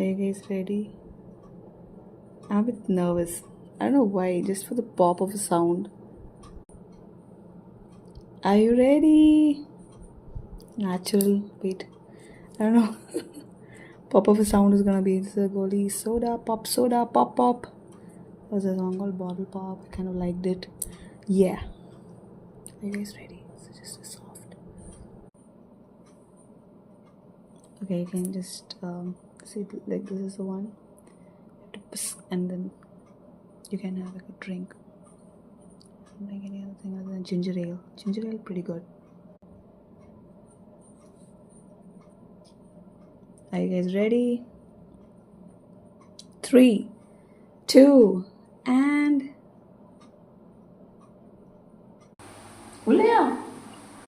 Are you guys ready? I'm a bit nervous. I don't know why, just for the pop of a sound. Are you ready? Natural. Wait. I don't know. Pop of a sound is gonna be the Golli soda, pop pop. Was a song called Bottle Pop. I kind of liked it. Yeah. Are you guys ready? So just a soft. Okay, you can just see like this is the one. And then you can have like a drink. Like any other thing other than ginger ale. Ginger ale pretty good. Are you guys ready? 3, 2, and... Ulaya!